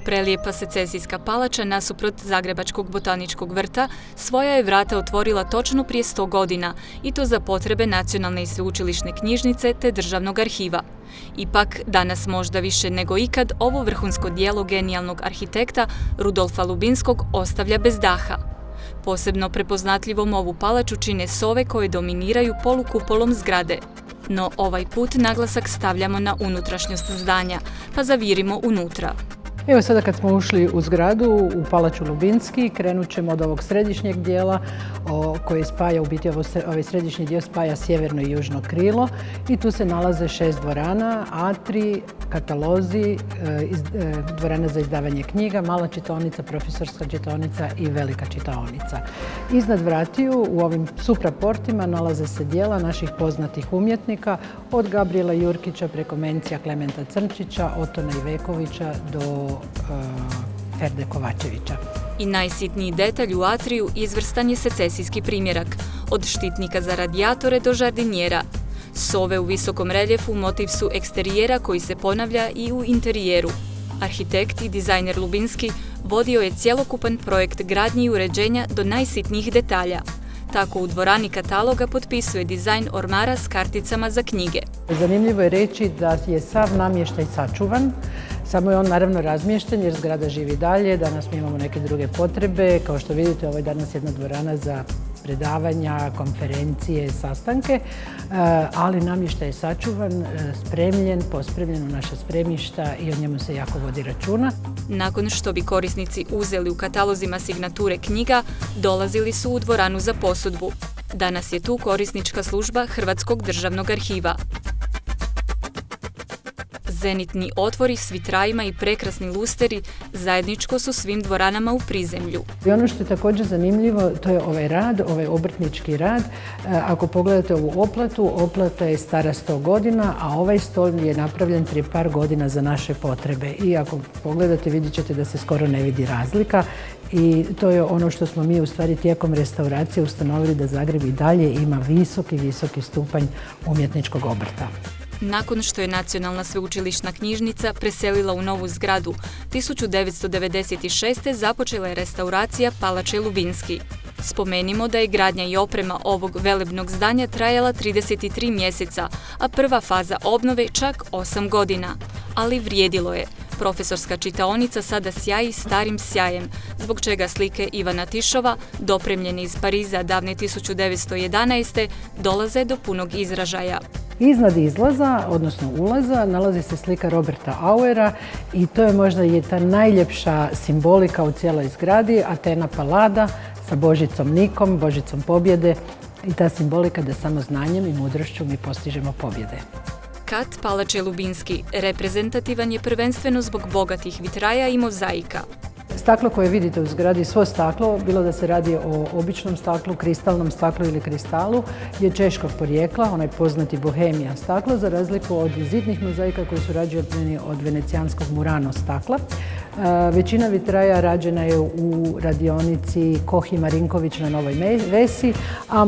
Prelijepa secesijska palača nasuprot Zagrebačkog botaničkog vrta svoja je vrata otvorila točno prije 100 godina i to za potrebe Nacionalne i sveučilišne knjižnice te Državnog arhiva. Ipak, danas možda više nego ikad ovo vrhunsko djelo genijalnog arhitekta Rudolfa Lubinskog ostavlja bez daha. Posebno prepoznatljivom ovu palaču čine sove koje dominiraju polukupolom zgrade. No ovaj put naglasak stavljamo na unutrašnjost zdanja, pa zavirimo unutra. Evo sada kad smo ušli u zgradu, u palaču Lubinski, krenut ćemo od ovog središnjeg dijela koji spaja, u biti ovaj središnji dio spaja sjeverno i južno krilo i tu se nalaze 6 dvorana, atri, katalozi, dvorana za izdavanje knjiga, mala čitaonica, profesorska čitaonica i velika čitaonica. Iznad vratiju u ovim supraportima nalaze se dijela naših poznatih umjetnika od Gabrijela Jurkića preko Mencija Klementa Crnčića, Otona Ivekovića do Ferde Kovačevića. I najsitniji detalj u atriju izvrstan je secesijski primjerak, od štitnika za radijatore do žardinjera. Sove u visokom reljefu motiv su eksterijera koji se ponavlja i u interijeru. Arhitekt i dizajner Lubinski vodio je cjelokupan projekt gradnje i uređenja do najsitnijih detalja. Tako u dvorani kataloga potpisuje dizajn ormara s karticama za knjige. Zanimljivo je reći da je sav namještaj sačuvan, samo je on naravno razmješten jer zgrada živi dalje, danas mi imamo neke druge potrebe. Kao što vidite, ovo je danas jedna dvorana za predavanja, konferencije, sastanke, ali namještaj je sačuvan, spremljen, pospremljen u naša spremišta i o njemu se jako vodi računa. Nakon što bi korisnici uzeli u katalozima signature knjiga, dolazili su u dvoranu za posudbu. Danas je tu korisnička služba Hrvatskog državnog arhiva. Zenitni otvori s vitrajima i prekrasni lusteri zajedničko su svim dvoranama u prizemlju. I ono što je također zanimljivo, to je ovaj rad, ovaj obrtnički rad. Ako pogledate ovu oplatu, oplata je stara 100 godina, a ovaj stol je napravljen prije par godina za naše potrebe. I ako pogledate, vidjet ćete da se skoro ne vidi razlika. I to je ono što smo mi u stvari tijekom restauracije ustanovili, da Zagreb i dalje ima visoki stupanj umjetničkog obrta. Nakon što je Nacionalna sveučilišna knjižnica preselila u novu zgradu, 1996. započela je restauracija palače Lubinski. Spomenimo da je gradnja i oprema ovog velebnog zdanja trajala 33 mjeseca, a prva faza obnove čak 8 godina. Ali vrijedilo je. Profesorska čitaonica sada sjaji starim sjajem, zbog čega slike Ivana Tišova, dopremljene iz Pariza davne 1911. dolaze do punog izražaja. Iznad izlaza, odnosno ulaza, nalazi se slika Roberta Auera i to je možda ta najljepša simbolika u cijeloj zgradi, Atena Pallada sa Božicom Nikom, Božicom pobjede i ta simbolika da samo znanjem i mudrošću mi postižemo pobjede. Kat palače Lubinski reprezentativan je prvenstveno zbog bogatih vitraja i mozaika. Staklo koje vidite u zgradi, svo staklo, bilo da se radi o običnom staklu, kristalnom staklu ili kristalu, je češkog porijekla, onaj poznati Bohemian staklo, za razliku od zidnih mozaika koji su rađeni od venecijanskog Murano stakla. Većina vitraja rađena je u radionici Koh i Marinković na Novoj Vesi, a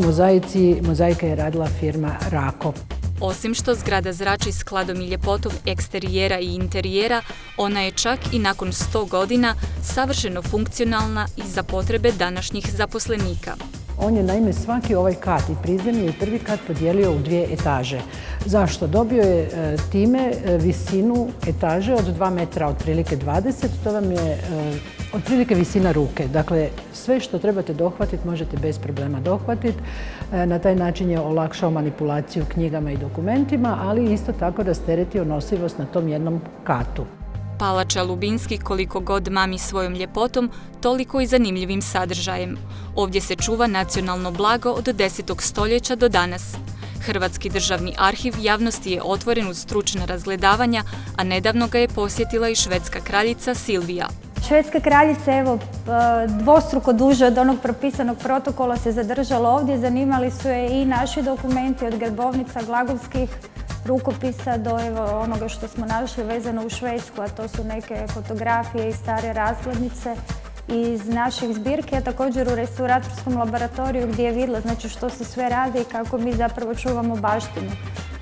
mozaike je radila firma Rako. Osim što zgrada zrači skladom i ljepotom eksterijera i interijera, ona je čak i nakon 100 godina savršeno funkcionalna i za potrebe današnjih zaposlenika. On je naime svaki ovaj kat i prizemlje i prvi kat podijelio u 2 etaže. Zašto? Dobio je time visinu etaže od 2 metra, otprilike 20, to vam je otprilike visina ruke. Dakle, sve što trebate dohvatiti možete bez problema dohvatiti. Na taj način je olakšao manipulaciju knjigama i dokumentima, ali isto tako rasteretio nosivost na tom jednom katu. Palača Lubinski koliko god mami svojom ljepotom, toliko i zanimljivim sadržajem. Ovdje se čuva nacionalno blago od 10. stoljeća do danas. Hrvatski državni arhiv javnosti je otvoren uz stručna razgledavanja, a nedavno ga je posjetila i švedska kraljica Silvija. Švedska kraljica, evo, dvostruko duže od onog propisanog protokola se zadržala ovdje. Zanimali su je i naši dokumenti od grbovnica, glagolskih rukopisa do onoga što smo našli vezano u Švedsku, a to su neke fotografije i stare razglednice iz naših zbirki, a također u restauratorskom laboratoriju gdje je vidjela što se sve radi i kako mi zapravo čuvamo baštinu.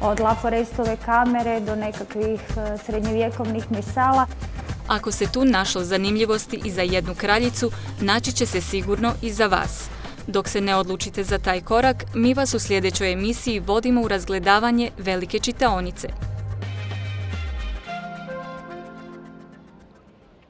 Od La Forestove kamere do nekakvih srednjovjekovnih misala. Ako se tu našlo zanimljivosti i za jednu kraljicu, naći će se sigurno i za vas. Dok se ne odlučite za taj korak, mi vas u sljedećoj emisiji vodimo u razgledavanje velike čitaonice.